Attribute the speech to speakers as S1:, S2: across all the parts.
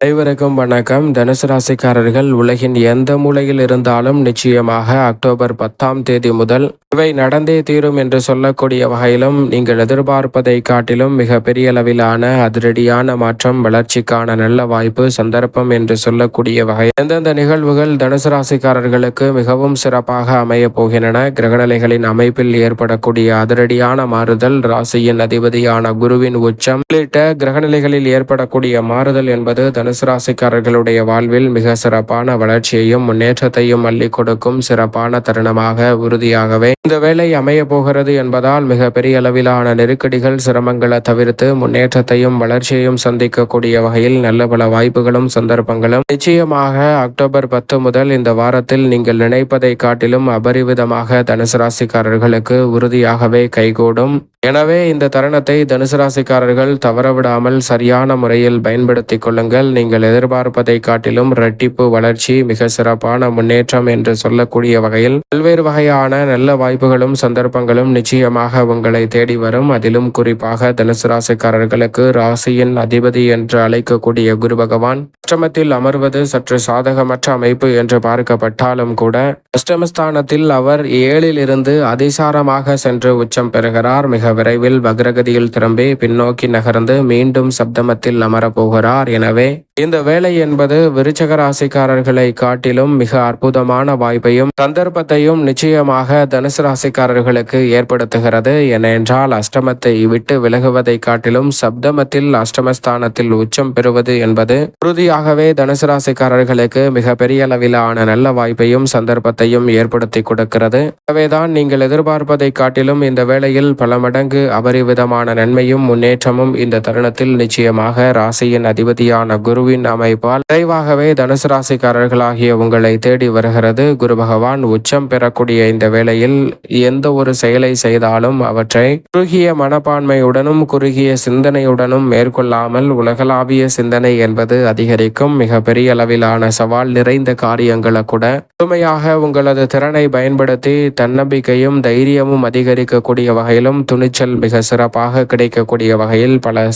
S1: அனைவருக்கும் வணக்கம். தனுசு ராசிக்காரர்கள் உலகின் எந்த மூலையில் இருந்தாலும் நிச்சயமாக அக்டோபர் 10ஆம் தேதி முதல் இவை நடந்தே தீரும் என்று சொல்லக்கூடிய வகையிலும் நீங்கள் எதிர்பார்ப்பதை காட்டிலும் மிக பெரிய அளவிலான அதிரடியான மாற்றம், வளர்ச்சிக்கான நல்ல வாய்ப்பு, சந்தர்ப்பம் என்று சொல்லக்கூடிய வகை எந்தெந்த நிகழ்வுகள் தனுசு ராசிக்காரர்களுக்கு மிகவும் சிறப்பாக அமைய போகின்றன, கிரகநிலைகளின் அமைப்பில் ஏற்படக்கூடிய அதிரடியான மாறுதல், ராசியின் அதிபதியான குருவின் உச்சம் உள்ளிட்ட கிரகநிலைகளில் ஏற்படக்கூடிய மாறுதல் என்பது தனுசு ராசிக்காரர்களுடைய வாழ்வில் மிக சிறப்பான வளர்ச்சியையும் முன்னேற்றத்தையும் அள்ளி கொடுக்கும் சிறப்பான தருணமாக உறுதியாகவே இந்த வேலை அமைய போகிறது என்பதால் மிக பெரிய அளவிலான நெருக்கடிகள், சிரமங்களை தவிர்த்து முன்னேற்றத்தையும் வளர்ச்சியையும் சந்திக்கக்கூடிய வகையில் நல்ல பல வாய்ப்புகளும் சந்தர்ப்பங்களும் நிச்சயமாக அக்டோபர் 10 முதல் இந்த வாரத்தில் நீங்கள் நினைப்பதை காட்டிலும் அபரிவிதமாக தனுசு ராசிக்காரர்களுக்கு உறுதியாகவே கைகூடும். எனவே இந்த தருணத்தை தனுசு ராசிக்காரர்கள் தவறவிடாமல் சரியான முறையில் பயன்படுத்திக் கொள்ளுங்கள். நீங்கள் எதிர்பார்ப்பதை காட்டிலும் இரட்டிப்பு வளர்ச்சி, மிக சிறப்பான முன்னேற்றம் என்று சொல்லக்கூடிய வகையில் பல்வேறு வகையான நல்ல வாய்ப்புகளும் சந்தர்ப்பங்களும் நிச்சயமாக உங்களை தேடி வரும். அதிலும் குறிப்பாக தனுசு ராசிக்காரர்களுக்கு ராசியின் அதிபதி என்று அழைக்கக்கூடிய குரு பகவான் அஷ்டமத்தில் அமர்வது சற்று சாதகமற்ற அமைப்பு என்று பார்க்கப்பட்டாலும் கூட அஷ்டமஸ்தானத்தில் அவர் 7ல் இருந்து அதிசாரமாக சென்று உச்சம் பெறுகிறார். மிக விரைவில் வக்ரகதியில் திரும்பி பின்னோக்கி நகர்ந்து மீண்டும் சப்தமத்தில் அமரப்போகிறார். எனவே இந்த வேலை என்பது விருச்சக ராசிக்காரர்களை காட்டிலும் மிக அற்புதமான வாய்ப்பையும் சந்தர்ப்பத்தையும் நிச்சயமாக தனுசு ராசிக்காரர்களுக்கு ஏற்படுத்துகிறது. ஏனென்றால் அஷ்டமத்தை விட்டு விலகுவதை காட்டிலும் சப்தமத்தில் அஷ்டமஸ்தானத்தில் உச்சம் பெறுவது என்பது உறுதியாகவே தனுசு ராசிக்காரர்களுக்கு மிக பெரிய அளவிலான நல்ல வாய்ப்பையும் சந்தர்ப்பத்தையும் ஏற்படுத்தி கொடுக்கிறது. எனவேதான் நீங்கள் எதிர்பார்ப்பதை காட்டிலும் இந்த வேளையில் பல மடங்கு அபரிவிதமான நன்மையும் முன்னேற்றமும் இந்த தருணத்தில் நிச்சயமாக ராசியின் அதிபதியான குருவின் அமைப்பால் விரைவாகவே தனுசு ராசிக்காரர்களாகிய உங்களை தேடி வருகிறது. குரு பகவான் உச்சம் பெறக்கூடிய இந்த வேளையில் எந்த ஒரு செயலை செய்தாலும் அவற்றை குறுகிய மனப்பான்மையுடனும் குறுகிய சிந்தனையுடனும் மேற்கொள்ளாமல் உலகளாவிய சிந்தனை என்பது அதிகரிக்கும். மிக பெரிய அளவிலான சவால் நிறைந்த காரியங்களை கூட முழுமையாக உங்களது திறனை பயன்படுத்தி தன்னம்பிக்கையும் தைரியமும் அதிகரிக்கக்கூடிய வகையிலும் துணிச்சல் மிக சிறப்பாக கிடைக்கக்கூடிய வகையில் பல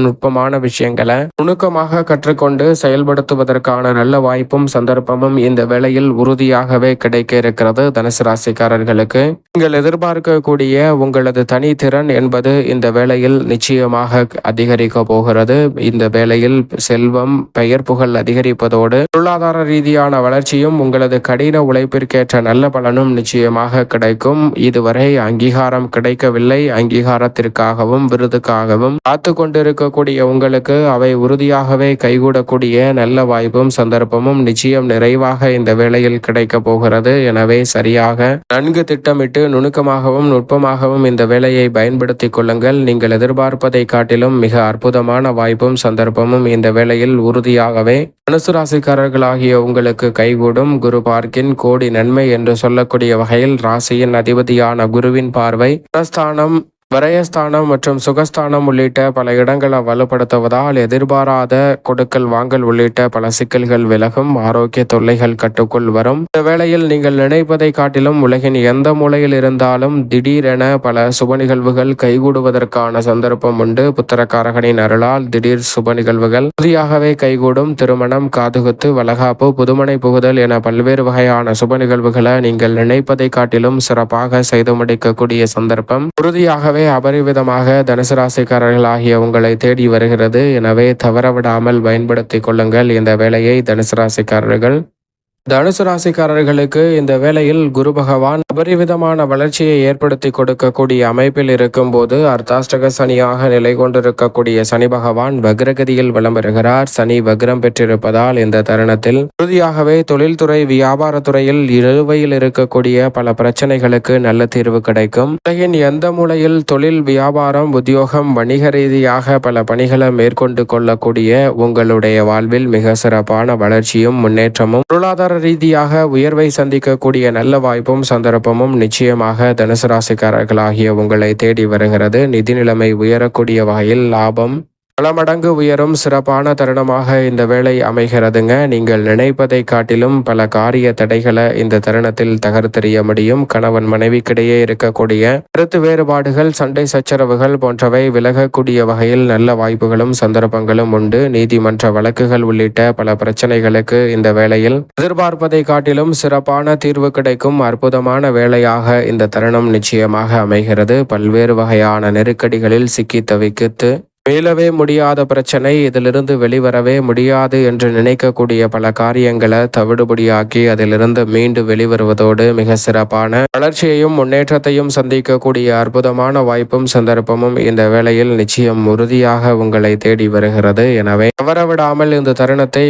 S1: நுட்பமான விஷயங்களை நுணுக்கமாக கற்றுக்கொண்டு செயல்படுத்துவதற்கான நல்ல வாய்ப்பும் சந்தர்ப்பமும் இந்த வேளையில் உறுதியாகவே கிடைக்க இருக்கிறது. தனுசு ராசிக்காரர்களுக்கு நீங்கள் எதிர்பார்க்கக்கூடிய உங்களது தனித்திறன் என்பது இந்த வேளையில் நிச்சயமாக அதிகரிக்க போகிறது. இந்த வேளையில் செல்வம், பெயர் புகழ் அதிகரிப்பதோடு பொருளாதார ரீதியான வளர்ச்சியும் உங்களது கடின உழைப்பிற்கேற்ற நல்ல பலனும் நிச்சயமாக கிடைக்கும். இதுவரை அங்கீகாரம் கிடைக்கவில்லை, அங்கீகாரத்திற்காகவும் விருதுக்காகவும் காத்து கொண்டிருக்கக்கூடிய உங்களுக்கு அவை உறுதியாகவே கைகூடக்கூடிய நல்ல வாய்ப்பும் சந்தர்ப்பமும் நிச்சயம் நிறைவாக இந்த வேளையில் கிடைக்க போகிறது. எனவே சரியாக நன்கு திட்டமிட்டு நுணுக்கமாகவும் நுட்பமாகவும் இந்த வேலையை பயன்படுத்திக் கொள்ளுங்கள். நீங்கள் எதிர்பார்ப்பதை காட்டிலும் மிக அற்புதமான வாய்ப்பும் சந்தர்ப்பமும் இந்த வேளையில் உறுதியாகவே தனுசு ராசிக்காரர்களாகிய உங்களுக்கு கைகூடும். குரு பார்க்கின் கோடி நன்மை என்று சொல்லக்கூடிய வகையில் ராசியின் அதிபதியான குருவின் பார்வை ஸ்தானம், விரயஸ்தானம் மற்றும் சுகஸ்தானம் உள்ளிட்ட பல இடங்களை வலுப்படுத்துவதால் எதிர்பாராத கொடுக்கல் வாங்கல் உள்ளிட்ட பல சிக்கல்கள் விலகும். ஆரோக்கிய தொல்லைகள் கட்டுக்குள் வரும். இந்த வேளையில் நீங்கள் நினைப்பதை காட்டிலும் உலகின் எந்த மூலையில் இருந்தாலும் திடீரென பல சுப நிகழ்வுகள் கைகூடுவதற்கான சந்தர்ப்பம் உண்டு. புத்திரக்காரகனின் அருளால் திடீர் சுப நிகழ்வுகள் உறுதியாகவே கைகூடும். திருமணம், காதுகுத்து, வளகாப்பு, புதுமனை புகுதல் என பல்வேறு வகையான சுப நிகழ்வுகளை நீங்கள் நினைப்பதை காட்டிலும் சிறப்பாக செய்து முடிக்கக்கூடிய சந்தர்ப்பம் உறுதியாகவே அபரிவிதமாக தனுசு ராசிக்காரர்களாகிய உங்களை தேடி வருகிறது. எனவே தவறவிடாமல் பயன்படுத்திக் கொள்ளுங்கள் இந்த வேலையை தனுசு ராசிக்காரர்கள். தனுசு ராசிக்காரர்களுக்கு இந்த வேளையில் குரு பகவான் அபரிவிதமான வளர்ச்சியை ஏற்படுத்தி கொடுக்கக்கூடிய அமைப்பில் இருக்கும் போது அர்த்தாஷ்டக சனியாக நிலை கொண்டிருக்கக்கூடிய சனி பகவான் வக்ரகதியில் விளம்பருகிறார். சனி வக்ரம் பெற்றிருப்பதால் இந்த தருணத்தில் உறுதியாகவே தொழில்துறை, வியாபாரத்துறையில் இழுவையில் இருக்கக்கூடிய பல பிரச்சனைகளுக்கு நல்ல தீர்வு கிடைக்கும். உலகின் எந்த மூலையில் தொழில், வியாபாரம், உத்தியோகம், வணிக ரீதியாக பல பணிகளை மேற்கொண்டு கொள்ளக்கூடிய உங்களுடைய வாழ்வில் மிக சிறப்பான வளர்ச்சியும் முன்னேற்றமும் பொருளாதார ரீதியாக உயர்வை சந்திக்கக்கூடிய நல்ல வாய்ப்பும் சந்தர்ப்பமும் நிச்சயமாக தனுசு ராசிக்காரர்களாகிய உங்களை தேடி வருகிறது. நிதி நிலைமை உயரக்கூடிய வகையில் லாபம், பல மடங்கு உயரும் சிறப்பான தருணமாக இந்த வேளை அமைகிறதுங்க. நீங்கள் நினைப்பதை காட்டிலும் பல காரிய தடைகளை இந்த தருணத்தில் தகர்த்தெறிய முடியும். கணவன் மனைவிக்கிடையே இருக்கக்கூடிய கருத்து வேறுபாடுகள், சண்டை சச்சரவுகள் போன்றவை விலகக்கூடிய வகையில் நல்ல வாய்ப்புகளும் சந்தர்ப்பங்களும் உண்டு. நீதிமன்ற வழக்குகள் உள்ளிட்ட பல பிரச்சனைகளுக்கு இந்த வேளையில் எதிர்பார்ப்பதை காட்டிலும் சிறப்பான தீர்வு கிடைக்கும் அற்புதமான வேளையாக இந்த தருணம் நிச்சயமாக அமைகிறது. பல்வேறு வகையான நெருக்கடிகளில் சிக்கி தவிக்கித்து மீளவே முடியாத பிரச்சனை, இதிலிருந்து வெளிவரவே முடியாது என்று நினைக்கக்கூடிய பல காரியங்களை தவிடுபடியாக்கி அதிலிருந்து மீண்டு வெளிவருவதோடு மிக சிறப்பான வளர்ச்சியையும் முன்னேற்றத்தையும் சந்திக்கக்கூடிய அற்புதமான வாய்ப்பும் சந்தர்ப்பமும் இந்த வேளையில் நிச்சயம் உறுதியாக உங்களை தேடி வருகிறது. எனவே தவறவிடாமல் இந்த தருணத்தை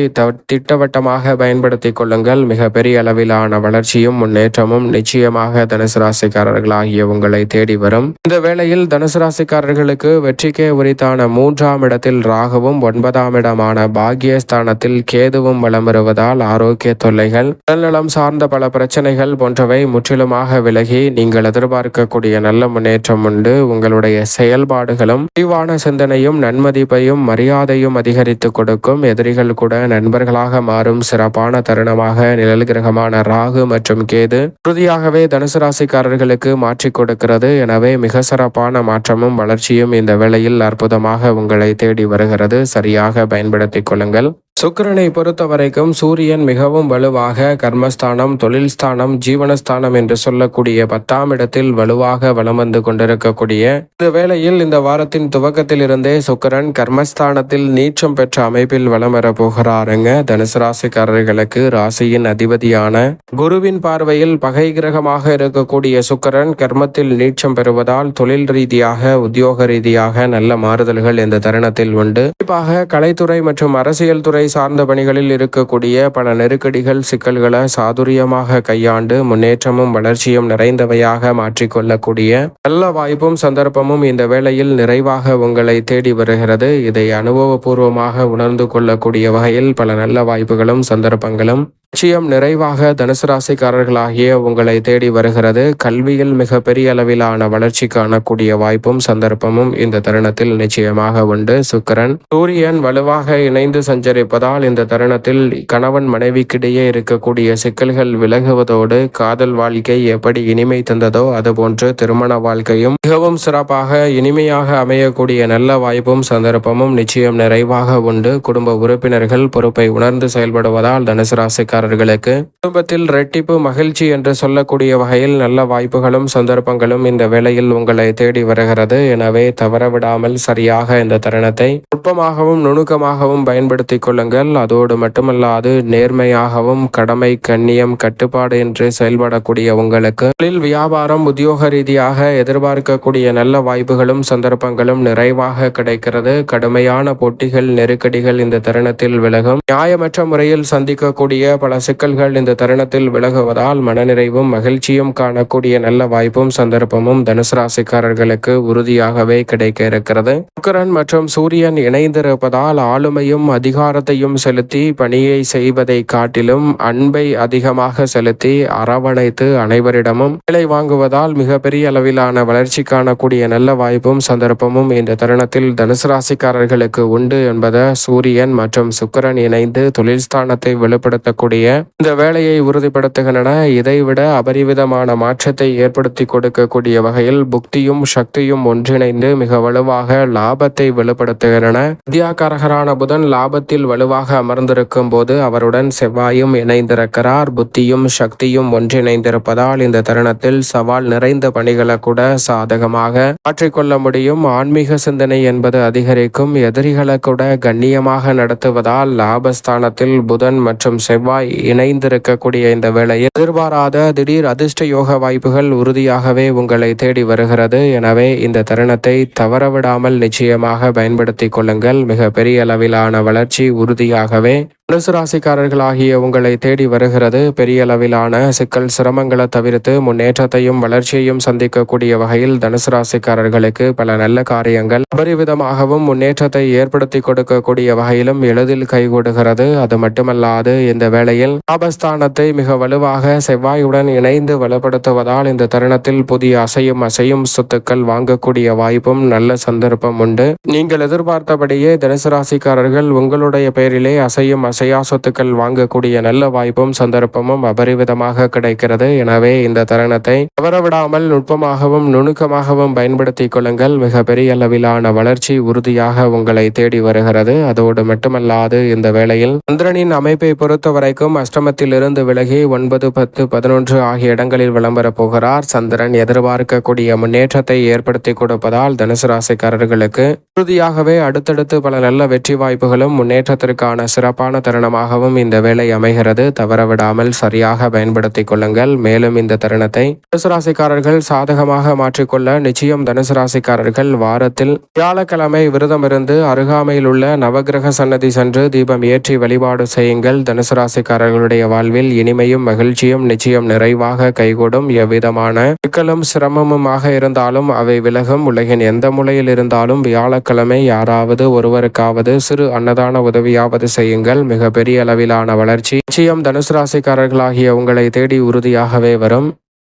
S1: திட்டவட்டமாக பயன்படுத்திக் கொள்ளுங்கள். மிக பெரிய அளவிலான வளர்ச்சியும் முன்னேற்றமும் நிச்சயமாக தனுசு ராசிக்காரர்களாகிய உங்களை தேடி வரும். இந்த வேளையில் தனுசு ராசிக்காரர்களுக்கு வெற்றிக்கே உரித்தான 3ஆம் இடத்தில் ராகுவும் 9ஆம் இடமான பாக்கியஸ்தானத்தில் கேதுவும் வலம் வருவதால் ஆரோக்கிய தொல்லைகள், உடல்நலம் சார்ந்த பல பிரச்சனைகள் போன்றவை முற்றிலுமாக விலகி நீங்கள் எதிர்பார்க்கக்கூடிய நல்ல முன்னேற்றம் உண்டு. உங்களுடைய செயல்பாடுகளும் தெளிவான சிந்தனையும் நன்மதிப்பையும் மரியாதையும் அதிகரித்து கொடுக்கும். எதிரிகள் கூட நண்பர்களாக மாறும் சிறப்பான தருணமாக நிழல் கிரகமான ராகு மற்றும் கேது உறுதியாகவே தனுசு ராசிக்காரர்களுக்கு மாற்றிக் கொடுக்கிறது. எனவே மிக சிறப்பான மாற்றமும் வளர்ச்சியும் இந்த வேளையில் அற்புதமாக உங்களை தேடி வருகிறது. சரியாக பயன்படுத்திக் கொள்ளுங்கள். சுக்கிரனை பொறுத்த வரைக்கும் சூரியன் மிகவும் வலுவாக கர்மஸ்தானம், தொழில் ஸ்தானம், ஜீவனஸ்தானம் என்று சொல்லக்கூடிய 10ஆம் இடத்தில் வலுவாக வலம் வந்து கொண்டிருக்கக்கூடிய இந்த வேளையில் இந்த வாரத்தின் துவக்கத்தில் இருந்தே சுக்கிரன் கர்மஸ்தானத்தில் நீச்சம் பெற்ற அமைப்பில் வலம் வர போகிறாருங்க. தனுசு ராசிக்காரர்களுக்கு ராசியின் அதிபதியான குருவின் பார்வையில் பகை கிரகமாக இருக்கக்கூடிய சுக்கிரன் கர்மத்தில் நீச்சம் பெறுவதால் தொழில் ரீதியாக, உத்தியோக ரீதியாக நல்ல மாறுதல்கள் இந்த தருணத்தில் உண்டு. குறிப்பாக கலைத்துறை மற்றும் அரசியல் துறை சார்ந்த பணிகளில் இருக்கக்கூடிய பல நெருக்கடிகள், சிக்கல்களை சாதுரியமாக கையாண்டு முன்னேற்றமும் வளர்ச்சியும் நிறைந்தவையாக மாற்றிக்கொள்ளக்கூடிய நல்ல வாய்ப்பும் சந்தர்ப்பமும் இந்த வேளையில் நிறைவாக உங்களை தேடி வருகிறது. இதை அனுபவபூர்வமாக உணர்ந்து கொள்ளக்கூடிய வகையில் பல நல்ல வாய்ப்புகளும் சந்தர்ப்பங்களும் நிச்சயம் நிறைவாக தனுசு ராசிக்காரர்களாகிய உங்களை தேடி வருகிறது. கல்வியில் மிக பெரிய அளவிலான வளர்ச்சி காணக்கூடிய வாய்ப்பும் சந்தர்ப்பமும் இந்த தருணத்தில் நிச்சயமாக உண்டு. சுக்கிரன் சூரியன் வலுவாக இணைந்து சஞ்சரிப்பதால் இந்த தருணத்தில் கணவன் மனைவிக்கிடையே இருக்கக்கூடிய சிக்கல்கள் விலகுவதோடு காதல் வாழ்க்கை எப்படி இனிமை தந்ததோ அதுபோன்று திருமண வாழ்க்கையும் மிகவும் சிறப்பாக இனிமையாக அமையக்கூடிய நல்ல வாய்ப்பும் சந்தர்ப்பமும் நிச்சயம் நிறைவாக உண்டு. குடும்ப உறுப்பினர்கள் பொறுப்பை உணர்ந்து செயல்படுவதால் தனுசு ராசிக்காரர்களுக்கு குடும்பத்தில் ரெட்டிப்பு மகிழ்ச்சி என்று சொல்லக்கூடிய வகையில் நல்ல வாய்ப்புகளும் சந்தர்ப்பங்களும் இந்த வேளையில் உங்களை தேடி வருகிறது. எனவே தவறவிடாமல் சரியாக இந்த தருணத்தை நுட்பமாகவும் நுணுக்கமாகவும் பயன்படுத்திக் கொள்ளுங்கள். அதோடு மட்டுமல்லாது நேர்மையாகவும் கடமை, கண்ணியம், கட்டுப்பாடு என்று செயல்படக்கூடிய உங்களுக்கு தொழில், வியாபாரம், உத்தியோக ரீதியாக எதிர்பார்க்கக்கூடிய நல்ல வாய்ப்புகளும் சந்தர்ப்பங்களும் நிறைவாக கிடைக்கிறது. கடுமையான போட்டிகள், நெருக்கடிகள் இந்த தருணத்தில் விலகும். நியாயமற்ற முறையில் சந்திக்கக்கூடிய பல சிக்கல்கள் இந்த தருணத்தில் விலகுவதால் மனநிறைவும் மகிழ்ச்சியும் காணக்கூடிய நல்ல வாய்ப்பும் சந்தர்ப்பமும் தனுசு ராசிக்காரர்களுக்கு உறுதியாகவே கிடைக்க இருக்கிறது. சுக்கிரன் மற்றும் சூரியன் இணைந்திருப்பதால் ஆளுமையும் அதிகாரத்தையும் செலுத்தி பணியை செய்வதை காட்டிலும் அன்பை அதிகமாக செலுத்தி அரவணைத்து அனைவரிடமும் வேலை வாங்குவதால் மிகப்பெரிய அளவிலான வளர்ச்சி காணக்கூடிய நல்ல வாய்ப்பும் சந்தர்ப்பமும் இந்த தருணத்தில் தனுசு ராசிக்காரர்களுக்கு உண்டு என்பதை சூரியன் மற்றும் சுக்கிரன் இணைந்து தொழில் ஸ்தானத்தை வெளிப்படுத்தக்கூடிய இந்த வேலையை உறுதிப்படுத்துகின்றன. இதைவிட அபரிவிதமான மாற்றத்தை ஏற்படுத்தி கொடுக்கக்கூடிய வகையில் புக்தியும் சக்தியும் ஒன்றிணைந்து மிக வலுவாக லாபத்தை வெளிப்படுத்துகின்றன. வித்யாகாரகரான புதன் லாபத்தில் வலுவாக அமர்ந்திருக்கும் போது அவருடன் செவ்வாயும் இணைந்திருக்கிறார். புத்தியும் சக்தியும் ஒன்றிணைந்திருப்பதால் இந்த தருணத்தில் சவால் நிறைந்த பணிகளை கூட சாதகமாக மாற்றிக்கொள்ள முடியும். ஆன்மீக சிந்தனை என்பது அதிகரிக்கும். எதிரிகளை கூட கண்ணியமாக நடத்துவதால் லாபஸ்தானத்தில் புதன் மற்றும் செவ்வாய் இணைந்திருக்கக்கூடிய இந்த வேளையில் எதிர்பாராத திடீர் அதிர்ஷ்ட யோக வாய்ப்புகள் உறுதியாகவே உங்களை தேடி வருகிறது. எனவே இந்த தருணத்தை தவறவிடாமல் நிச்சயமாக பயன்படுத்திக் கொள்ளுங்கள். மிக பெரிய அளவிலான வளர்ச்சி உறுதியாகவே தனுசு ராசிக்காரர்களாகிய உங்களை தேடி வருகிறது. பெரிய அளவிலான சிக்கல் சிரமங்களை தவிர்த்து முன்னேற்றத்தையும் வளர்ச்சியையும் சந்திக்கக்கூடிய வகையில் தனுசு ராசிக்காரர்களுக்கு பல நல்ல காரியங்கள் அபரிவிதமாகவும் முன்னேற்றத்தை ஏற்படுத்தி கொடுக்கக்கூடிய வகையிலும் எளிதில் கைகூடுகிறது. அது மட்டுமல்லாது இந்த வேளையில் லாபஸ்தானத்தை மிக வலுவாக செவ்வாயுடன் இணைந்து வலுப்படுத்துவதால் இந்த தருணத்தில் புதிய அசையும் சொத்துக்கள் வாங்கக்கூடிய வாய்ப்பும் நல்ல சந்தர்ப்பம் உண்டு. நீங்கள் எதிர்பார்த்தபடியே தனுசு ராசிக்காரர்கள் உங்களுடைய பெயரிலே அசையா சொத்துக்கள் வாங்கக்கூடிய நல்ல வாய்ப்பும் சந்தர்ப்பமும் அபரிவிதமாக கிடைக்கிறது. எனவே இந்த தருணத்தை தவறவிடாமல் நுட்பமாகவும் நுணுக்கமாகவும் பயன்படுத்திக் கொள்ளுங்கள். மிக பெரிய அளவிலான வளர்ச்சி உறுதியாக உங்களை தேடி வருகிறது. அதோடு மட்டுமல்லாது இந்த வேளையில் சந்திரனின் அமைப்பை பொறுத்த வரைக்கும் அஷ்டமத்தில் இருந்து விலகி 9, 10, 11 ஆகிய இடங்களில் விளம்பரப் போகிறார். சந்திரன் எதிர்பார்க்கக்கூடிய முன்னேற்றத்தை ஏற்படுத்தி கொடுப்பதால் தனுசு ராசிக்காரர்களுக்கு உறுதியாகவே அடுத்தடுத்து பல நல்ல வெற்றி வாய்ப்புகளும் முன்னேற்றத்திற்கான சிறப்பான தருணமாகவும் இந்த வேலை அமைகிறது. தவறவிடாமல் சரியாக பயன்படுத்திக் கொள்ளுங்கள். மேலும் இந்த தருணத்தை தனுசு ராசிக்காரர்கள் சாதகமாக மாற்றிக்கொள்ள நிச்சயம் தனுசு ராசிக்காரர்கள் வாரத்தில் வியாழக்கிழமை விரதம் இருந்து அருகாமையில் உள்ள நவகிரக சன்னதி சென்று தீபம் ஏற்றி வழிபாடு செய்யுங்கள். தனுசு ராசிக்காரர்களுடைய வாழ்வில் இனிமையும் மகிழ்ச்சியும் நிச்சயம் நிறைவாக கைகூடும். எவ்விதமான சிக்கலும் சிரமமுமாக இருந்தாலும் அவை விலகும். உலகின் எந்த மூலையில் இருந்தாலும் வியாழக்கிழமை யாராவது ஒருவருக்காவது சிறு அன்னதான உதவியாவது செய்யுங்கள். மிக பெரிய அளவிலான வளர்ச்சி நிச்சயம் தனுசு ராசிக்காரர்களாகிய உங்களை தேடி உறுதியாகவே வரும்.